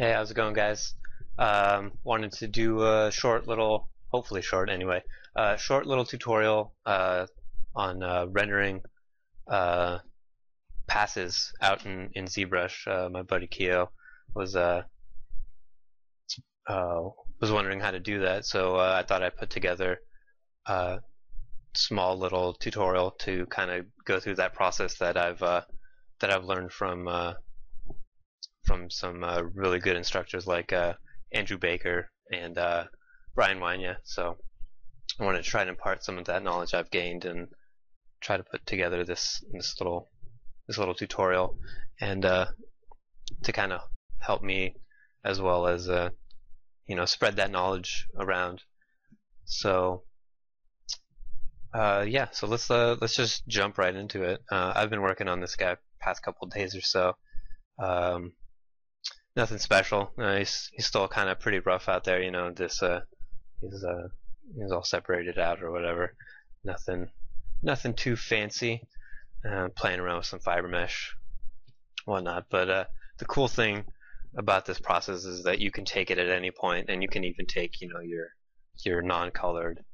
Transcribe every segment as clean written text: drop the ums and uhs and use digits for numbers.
Hey, how's it going, guys? Wanted to do a short little, hopefully short anyway, short little tutorial on rendering uh, passes out in Zbrush. My buddy Keo was uh, uh, was wondering how to do that, so I thought I'd put together a small little tutorial to kind of go through that process that I've learned from some really good instructors like Andrew Baker and Brian Wanya. So I want to try to impart some of that knowledge I've gained and try to put together this little tutorial and to kind of help me as well as spread that knowledge around. So yeah, so let's just jump right into it. I've been working on this guy past couple of days or so. Um, Nothing special. He's still kind of pretty rough out there, he's all separated out or whatever. Nothing too fancy. Playing around with some fiber mesh, whatnot. But the cool thing about this process is that you can take it at any point, and you can even take your non-colored,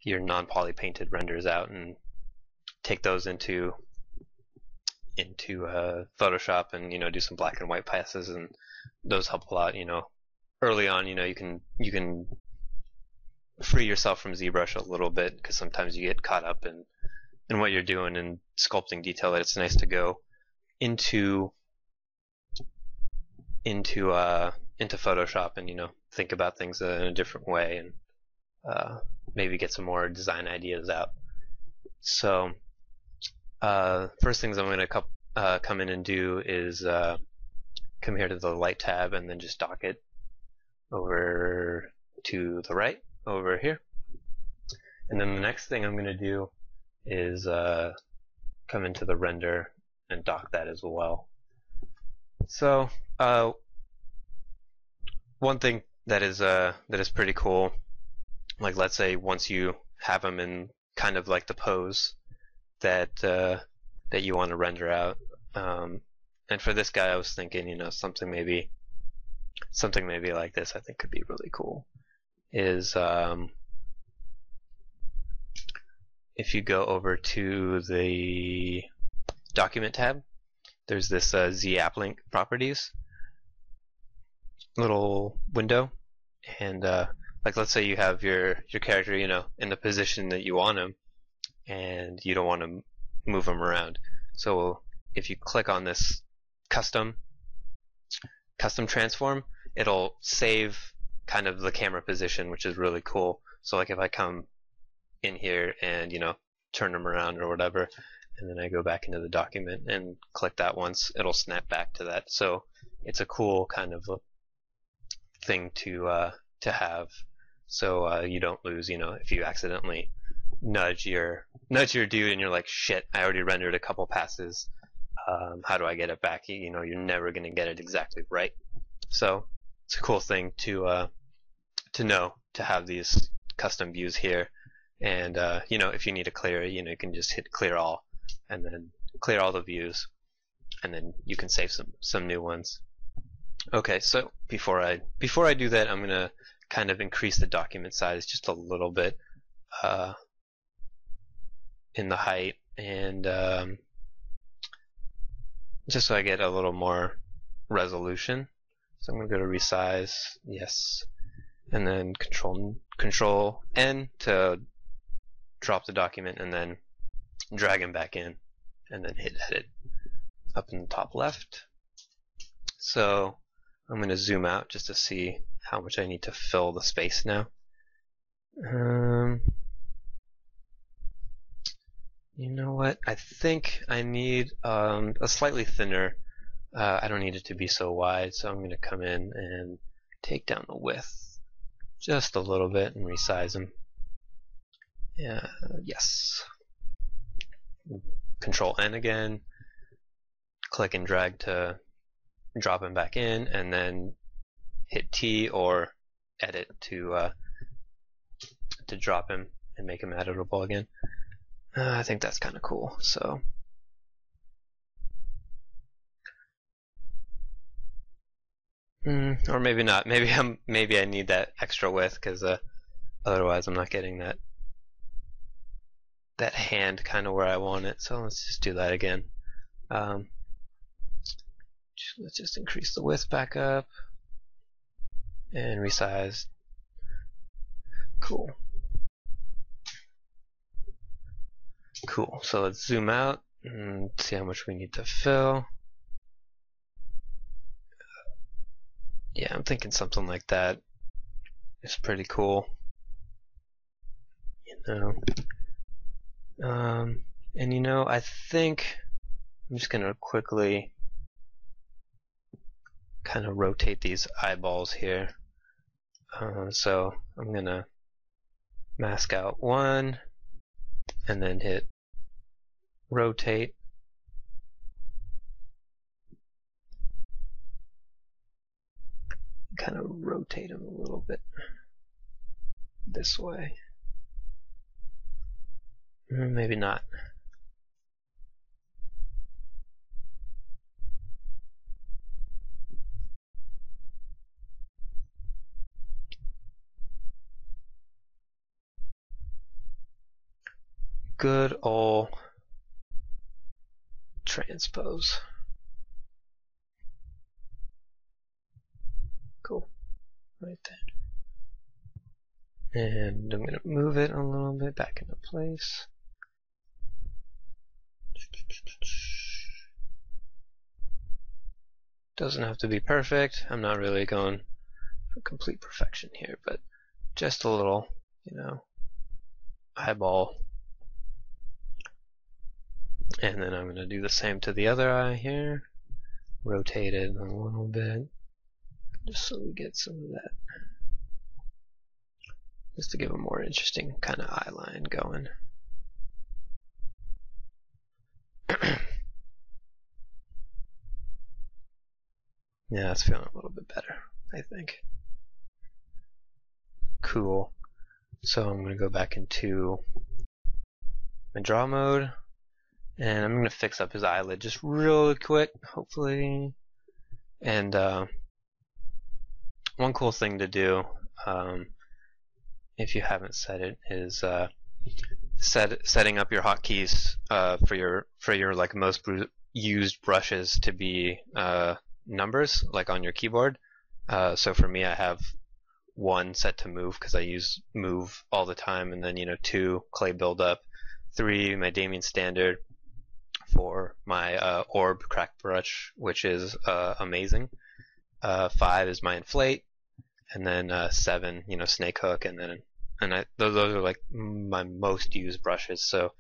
your non-poly painted renders out and take those into Photoshop and do some black and white passes, and those help a lot. Early on, you can free yourself from ZBrush a little bit because sometimes you get caught up in what you're doing and sculpting detail. That it's nice to go into Photoshop and think about things in a different way and maybe get some more design ideas out. So first things I'm going to come in and do is come here to the light tab and then just dock it over to the right over here. And then the next thing I'm going to do is come into the render and dock that as well. So one thing that is pretty cool, like let's say once you have them in kind of like the pose that you want to render out. And for this guy, I was thinking, something maybe like this. I think could be really cool. Is if you go over to the document tab, there's this Z app link properties little window, and like let's say you have your character, in the position that you want him, and you don't want to move them around. So if you click on this custom transform, it'll save kind of the camera position, which is really cool. So like if I come in here and turn them around or whatever, and then I go back into the document and click that once, it'll snap back to that. So it's a cool kind of thing to have, so you don't lose. If you accidentally nudge your dude and you're like, shit, I already rendered a couple passes. How do I get it back? You're never going to get it exactly right. So it's a cool thing to know, to have these custom views here. And if you need to clear it, you can just hit clear all, and then clear all the views, and then you can save some new ones. Okay, so before I do that, I'm gonna kind of increase the document size just a little bit in the height, and just so I get a little more resolution. So I'm gonna go to resize, yes, and then control N to drop the document, and then drag him back in, and then hit edit up in the top left. So I'm going to zoom out just to see how much I need to fill the space now. You know what? I think I need a slightly thinner. I don't need it to be so wide, so I'm going to come in and take down the width just a little bit and resize him. Yeah, yes. Control N again. Click and drag to drop him back in, and then hit T or edit to drop him and make him editable again. I think that's kind of cool. So Or maybe not. Maybe I need that extra width because otherwise I'm not getting that hand kind of where I want it. So let's just do that again. Let's just increase the width back up and resize. Cool. Cool. So let's zoom out and see how much we need to fill. Yeah, I'm thinking something like that. It's pretty cool. And I think I'm just gonna quickly kind of rotate these eyeballs here. So I'm gonna mask out one and then hit rotate. Kind of rotate them a little bit this way. Maybe not. Good old transpose. Cool. Right there. And I'm going to move it a little bit back into place. Doesn't have to be perfect. I'm not really going for complete perfection here, but just a little, eyeball. And then I'm going to do the same to the other eye here. Rotate it a little bit, just so we get some of that. Just to give a more interesting kind of eye line going. Yeah, it's feeling a little bit better, I think. Cool. So I'm going to go back into my draw mode, and I'm going to fix up his eyelid just real quick, hopefully. And one cool thing to do, if you haven't set it, is setting up your hotkeys for your like most used brushes to be numbers, like on your keyboard. So for me, I have 1 set to move because I use move all the time, and then 2 clay buildup, 3 my Damien standard, 4 my orb crack brush, which is amazing, 5 is my inflate, and then 7 snake hook, and those are like my most used brushes. So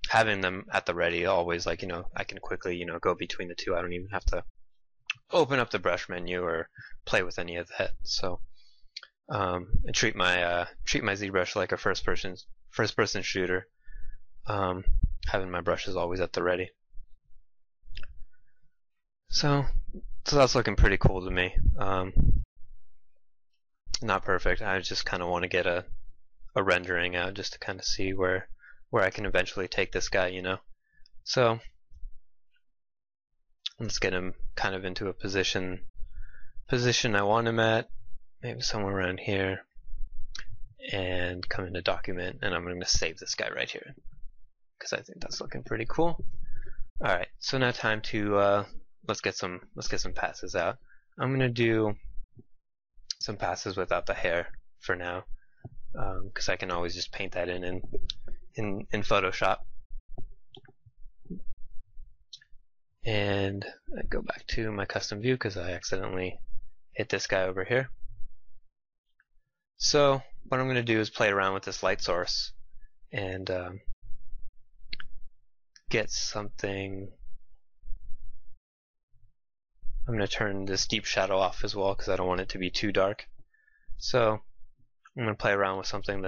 having them at the ready always, like I can quickly go between the two. I don't even have to open up the brush menu or play with any of that. So I treat my Zbrush like a first person shooter, having my brushes always at the ready. So that's looking pretty cool to me. Not perfect. I just kind of want to get a rendering out just to kind of see where I can eventually take this guy, So let's get him kind of into a position I want him at, maybe somewhere around here, and come into document, and I'm going to save this guy right here because I think that's looking pretty cool. All right, so now time to let's get some passes out. I'm going to do some passes without the hair for now, because I can always just paint that in Photoshop. And I go back to my custom view because I accidentally hit this guy over here. So what I'm going to do is play around with this light source and get something. I'm going to turn this deep shadow off as well because I don't want it to be too dark. So I'm going to play around with something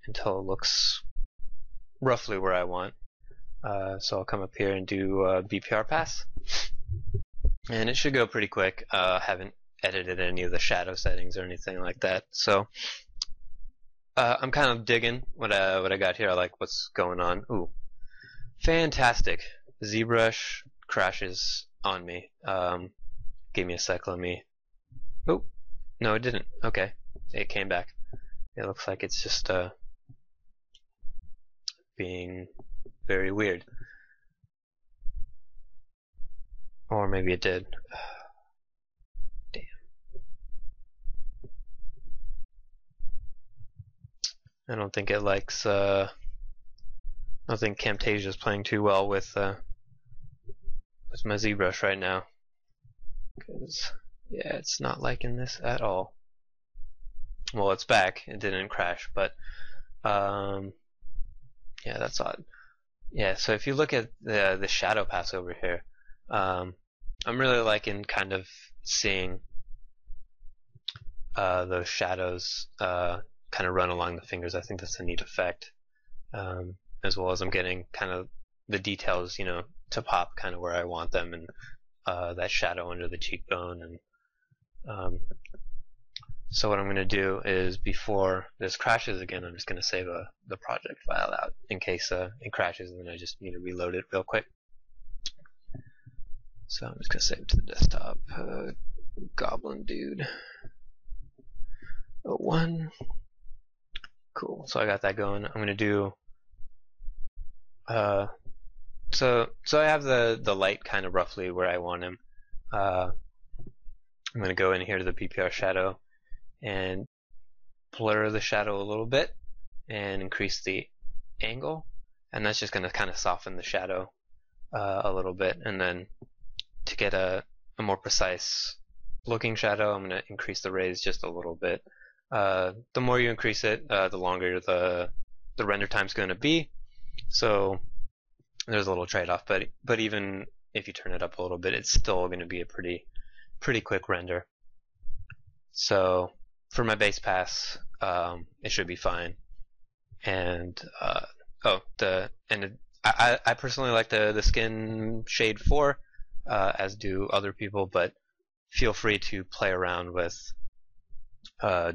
until it looks roughly where I want. So I'll come up here and do a BPR pass, and it should go pretty quick. Haven't edited any of the shadow settings or anything like that, so I'm kind of digging what I got here. I like what's going on. Ooh, fantastic! Zbrush crashes on me. Give me a sec. Let me Oh, no, it didn't. Okay, it came back. It looks like it's just being very weird. Or maybe it did. Damn. I don't think it likes, I don't think Camtasia is playing too well with my Zbrush right now. Because, yeah, it's not liking this at all. Well, it's back. It didn't crash, but, yeah, that's odd. Yeah, so if you look at the shadow pass over here, I'm really liking kind of seeing those shadows kind of run along the fingers. I think that's a neat effect, as well as I'm getting kind of the details, you know, to pop kind of where I want them, and that shadow under the cheekbone. And so what I'm going to do is, before this crashes again, I'm just going to save the project file out in case it crashes, and then I just need to reload it real quick. So I'm just going to save it to the desktop. Goblin Dude 01. Cool. So I got that going. I'm going to do so I have the light kind of roughly where I want him. I'm going to go in here to the PPR shadow and blur the shadow a little bit and increase the angle, and that's just going to kind of soften the shadow a little bit. And then to get a more precise looking shadow, I'm going to increase the raise just a little bit. The more you increase it, the longer the render time is going to be. So there's a little trade-off, but even if you turn it up a little bit, it's still going to be a pretty quick render. So for my base pass, it should be fine. And I personally like the skin shade 4, as do other people, but feel free to play around with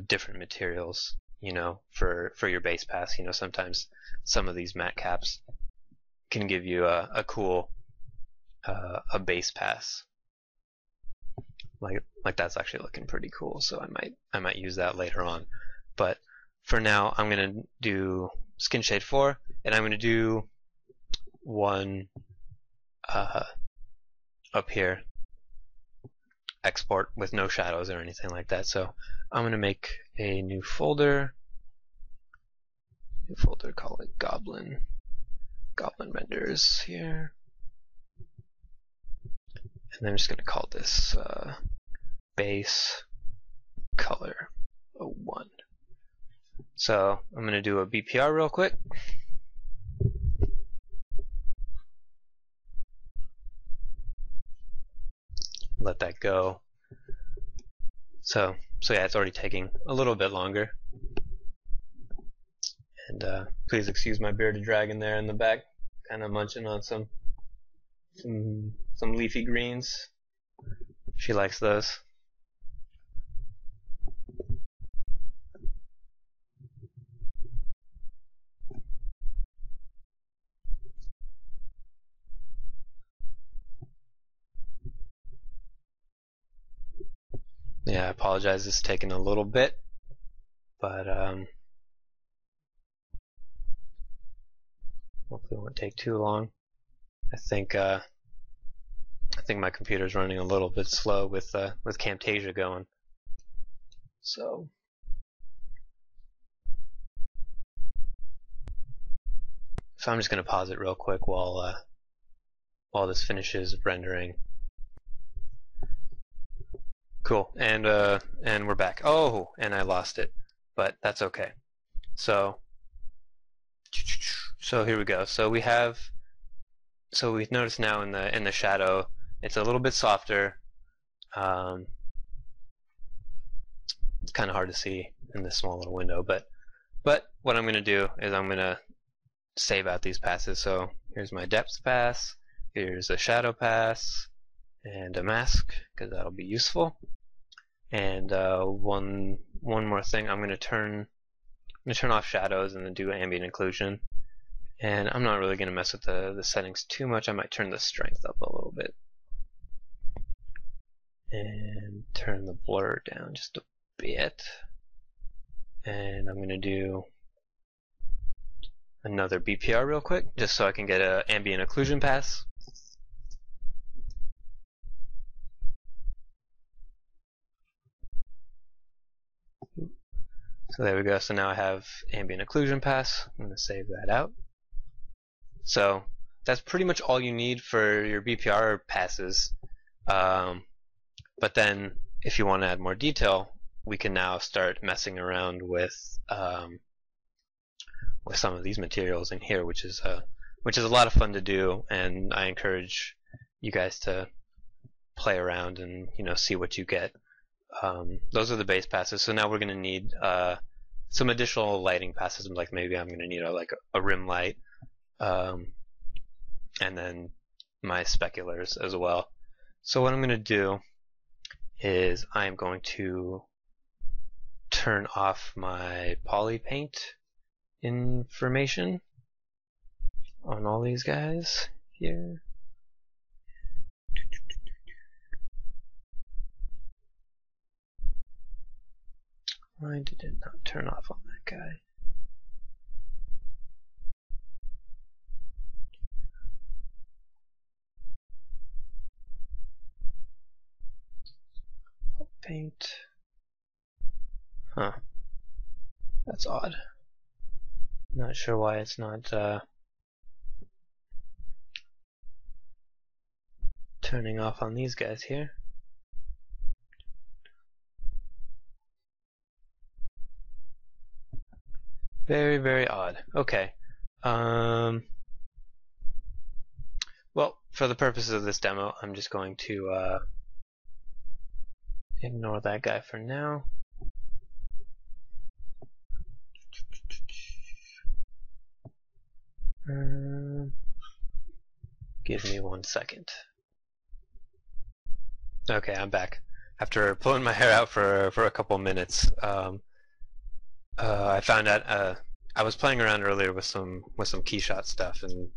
different materials, you know, for your base pass. You know, sometimes some of these matte caps can give you a cool a base pass. Like that's actually looking pretty cool, so I might use that later on. But for now, I'm gonna do skin shade 4, and I'm gonna do one up here, export with no shadows or anything like that. So I'm gonna make a new folder, call it Goblin Renders here, and I'm just gonna call this base color 01. So I'm gonna do a BPR real quick. Let that go. So yeah, it's already taking a little bit longer. And please excuse my bearded dragon there in the back, kind of munching on some leafy greens. She likes those. Yeah, I apologize, it's taking a little bit, but hopefully it won't take too long. I think my computer's running a little bit slow with Camtasia going. So I'm just gonna pause it real quick while this finishes rendering. Cool, and we're back. Oh, and I lost it, but that's okay. So here we go. So we've noticed now in the shadow, it's a little bit softer. It's kind of hard to see in this small little window, but what I'm going to do is I'm going to save out these passes. So here's my depth pass, here's a shadow pass, and a mask, because that'll be useful. And one more thing, I'm going to turn off shadows and then do ambient occlusion. And I'm not really going to mess with the settings too much. I might turn the strength up a little bit. And turn the blur down just a bit, and I'm going to do another BPR real quick, just so I can get an ambient occlusion pass. So there we go. So now I have ambient occlusion pass. I'm going to save that out. So that's pretty much all you need for your BPR passes. But then if you want to add more detail, we can now start messing around with some of these materials in here, which is a lot of fun to do, and I encourage you guys to play around and see what you get. Those are the base passes. So now we're going to need some additional lighting passes. Like maybe I'm going to need a rim light, and then my speculars as well. So what I'm going to do is I'm going to turn off my poly paint information on all these guys here. Why did it not turn off on that guy? Paint. Huh. That's odd. Not sure why it's not turning off on these guys here. Very, very odd. Okay. Well, for the purposes of this demo, I'm just going to ignore that guy for now. Give me 1 second. Okay, I'm back. After pulling my hair out for a couple minutes, I found out I was playing around earlier with some keyshot stuff and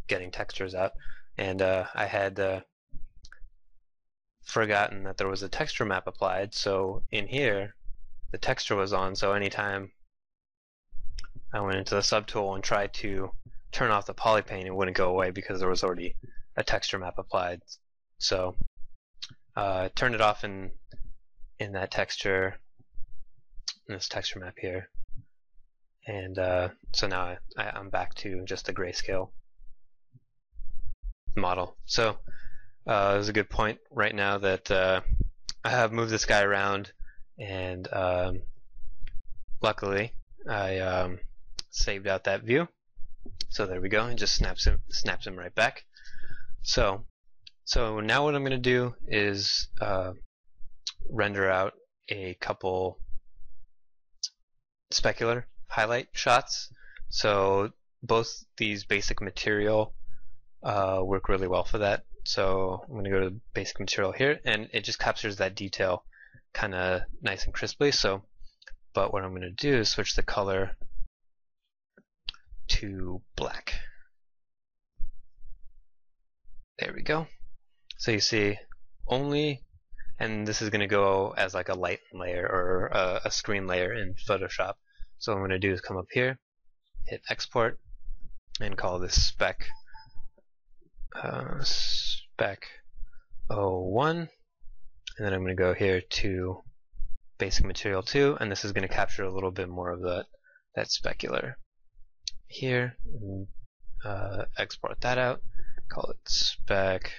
getting textures out, and I had forgotten that there was a texture map applied. So in here, the texture was on. So anytime I went into the subtool and tried to turn off the poly paint, it wouldn't go away because there was already a texture map applied. So I turned it off in that texture, in this texture map here, and so now I'm back to just a grayscale model. So there's a good point right now that I have moved this guy around, and luckily I saved out that view. So there we go, and just snaps him right back. So now what I'm going to do is render out a couple specular highlight shots. So both these basic material work really well for that. So I'm going to go to basic material here, and it just captures that detail kind of nice and crisply. So, but what I'm going to do is switch the color to black. There we go. So you see only, and this is going to go as like a light layer or a screen layer in Photoshop. So what I'm going to do is come up here, hit export, and call this spec 01, and then I'm going to go here to basic material 2, and this is going to capture a little bit more of that specular here. Export that out, call it spec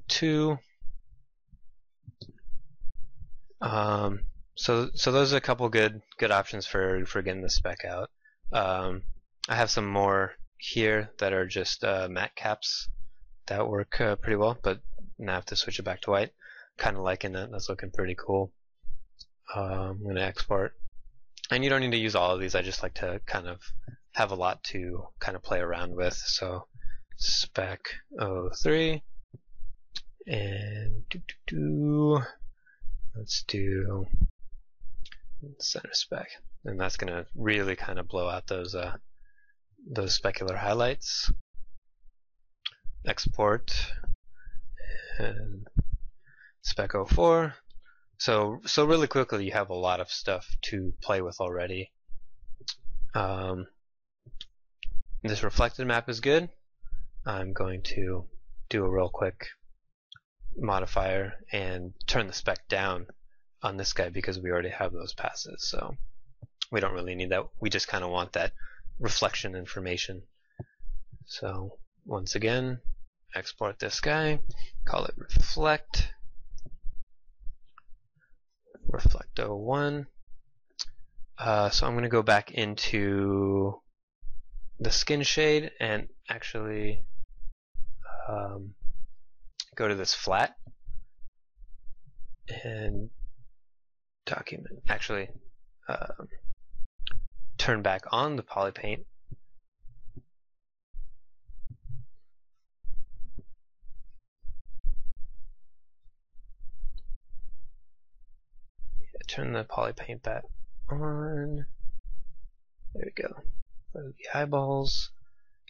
02. So those are a couple good options for getting the spec out. I have some more here that are just matte caps that work pretty well, but now I have to switch it back to white. Kind of liking that. That's looking pretty cool. I'm going to export. And you don't need to use all of these. I just like to kind of have a lot to kind of play around with. So spec 03, and let's do center spec, and that's going to really kind of blow out those specular highlights. Export, and spec 04, So really quickly, you have a lot of stuff to play with already. This reflected map is good. I'm going to do a real quick modifier and turn the spec down on this guy because we already have those passes, so we don't really need that. We just kind of want that reflection information. So once again, export this guy, call it reflect 01. So I'm going to go back into the skin shade and actually go to this flat and document. Actually, turn back on the poly paint. Turn the poly paint back on. There we go. The eyeballs.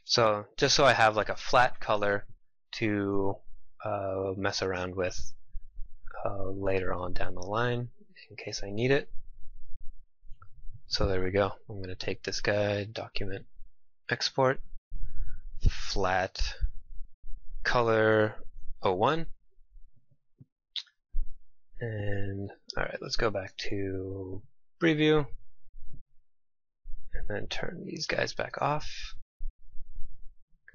So just so I have like a flat color to mess around with later on down the line in case I need it. So there we go. I'm going to take this guy, document, export, flat color 01. And alright, let's go back to preview and then turn these guys back off.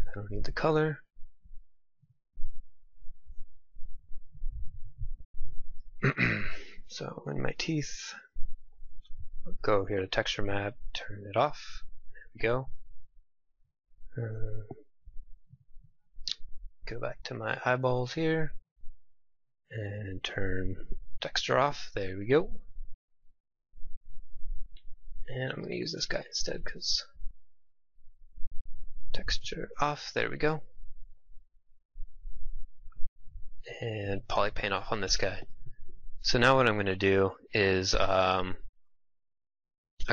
I don't need the color. So in my teeth, I'll go here to texture map, turn it off. There we go. Go back to my eyeballs here and turn texture off. There we go. And I'm going to use this guy instead because texture off. There we go. And poly paint off on this guy. So now what I'm going to do is a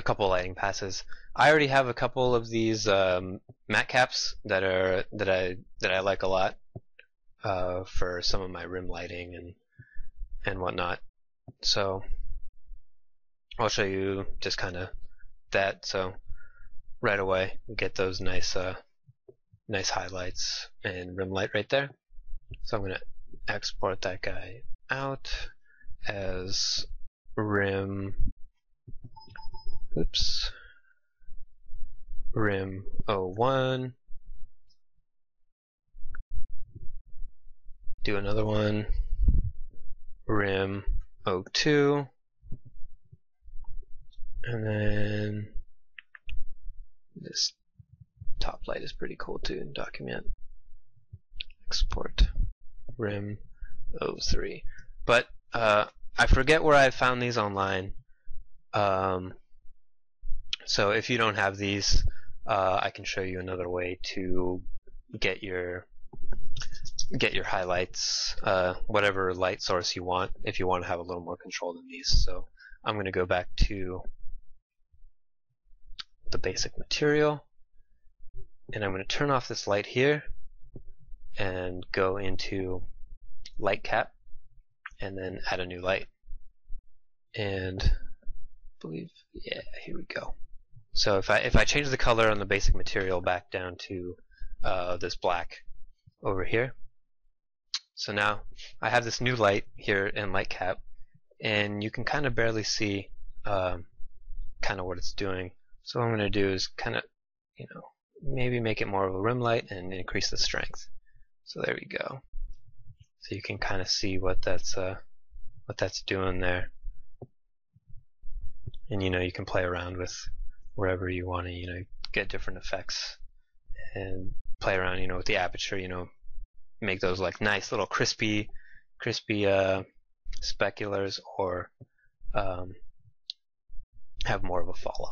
couple lighting passes. I already have a couple of these matte caps that I like a lot for some of my rim lighting and whatnot. So I'll show you just kind of that. So right away we get those nice nice highlights and rim light right there. So I'm going to export that guy out as rim rim 01. Do another one, rim 02. And then this top light is pretty cool too. Document, export, rim 03. But I forget where I found these online. So if you don't have these, I can show you another way to get your highlights, whatever light source you want, if you want to have a little more control than these. So I'm going to go back to the basic material, and I'm going to turn off this light here and go into light cap and then add a new light. And I believe, yeah, here we go. So if I change the color on the basic material back down to this black over here, so now I have this new light here in light cap, and you can kind of barely see kind of what it's doing. So what I'm going to do is kind of, maybe make it more of a rim light and increase the strength. So there we go. So you can kind of see what that's doing there. And you can play around with wherever you want to, get different effects and play around, with the aperture, make those like nice little crispy speculars, or have more of a fall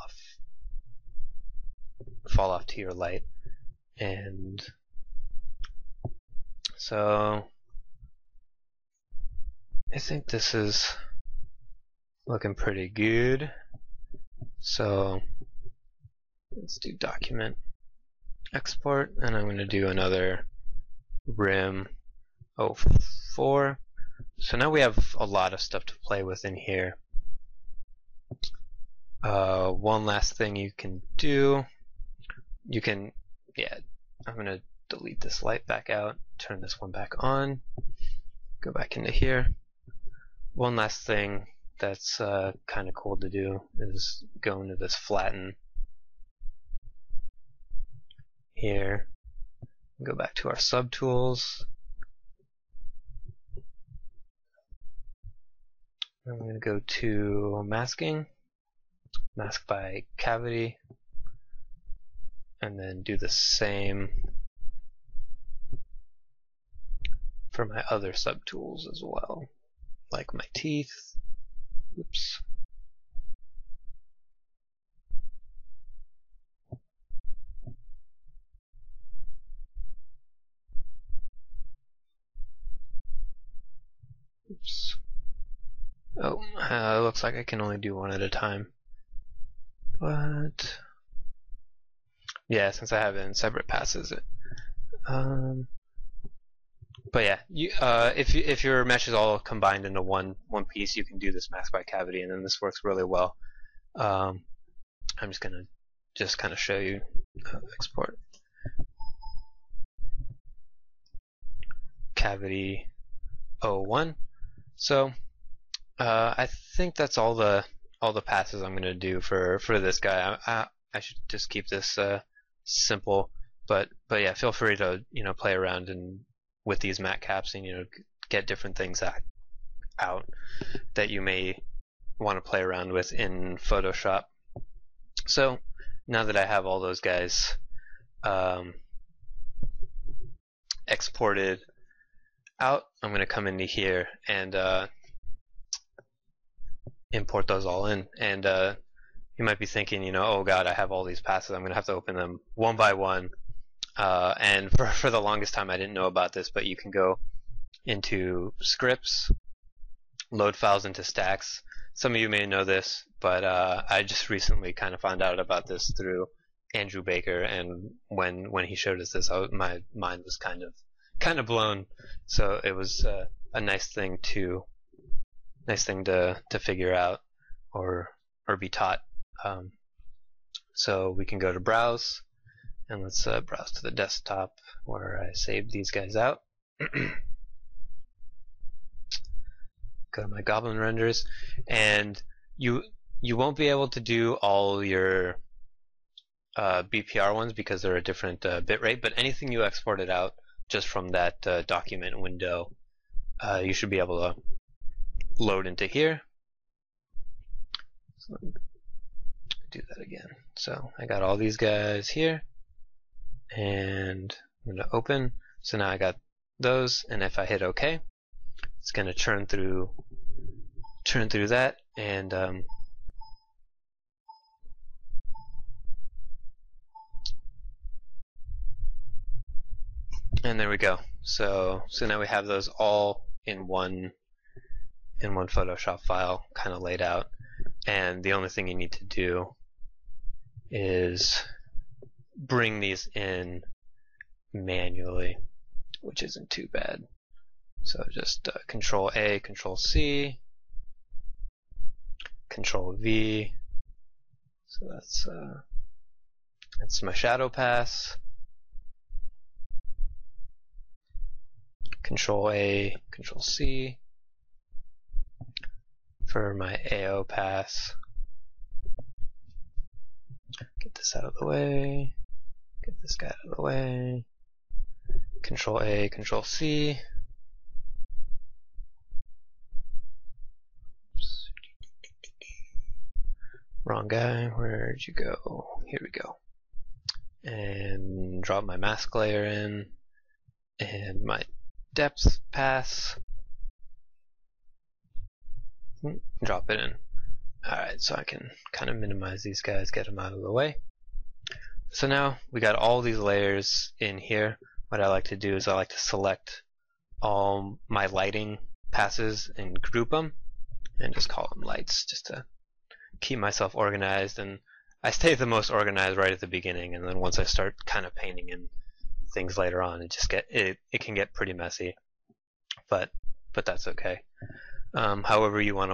off to your light. And so I think this is looking pretty good. So let's do document, export, and I'm going to do another rim 04. So now we have a lot of stuff to play with in here. One last thing you can do, I'm going to delete this light back out, turn this one back on, go back into here. One last thing that's kind of cool to do is go into this flatten here, go back to our subtools. I'm going to go to masking, mask by cavity, and then do the same for my other subtools as well, like my teeth. Oops. Oops. Oh, it looks like I can only do one at a time. But yeah, since I have it in separate passes, but yeah, if your mesh is all combined into one piece, you can do this mask by cavity, and then this works really well. I'm just gonna kind of show you export cavity 01. So I think that's all the passes I'm gonna do for this guy. I should just keep this simple, but yeah, feel free to play around and with these matte caps and get different things out that you may want to play around with in Photoshop. So now that I have all those guys exported out, I'm going to come into here and import those all in. And you might be thinking, oh god, I have all these passes, I'm going to have to open them one by one. And for the longest time I didn't know about this, but you can go into scripts, load files into stacks. Some of you may know this, but I just recently kind of found out about this through Andrew Baker, and when he showed us this, my mind was kind of blown. So it was a nice thing to figure out or be taught. So we can go to browse. And let's browse to the desktop where I saved these guys out. Go to my Goblin renders, and you won't be able to do all your BPR ones because they're a different bitrate. But anything you exported out just from that document window, you should be able to load into here. So do that again. So I got all these guys here. And I'm going to open. So now I got those, and if I hit OK, it's going to churn through that, and there we go. So now we have those all in one Photoshop file, kind of laid out. And the only thing you need to do is bring these in manually, which isn't too bad. So just Control A, Control C, Control V. So that's my shadow pass. Control A, Control C for my AO pass. Get this out of the way. Get this guy out of the way. Control A, Control C. Oops. Wrong guy. Where'd you go? Here we go. And drop my mask layer in. And my depth pass. Drop it in. Alright, so I can kind of minimize these guys, get them out of the way. So now we got all these layers in here. What I like to do is I like to select all my lighting passes and group them and just call them lights, just to keep myself organized. And I stay the most organized right at the beginning, and then once I start kind of painting in things later on, it can get pretty messy. But but that's okay. However you want to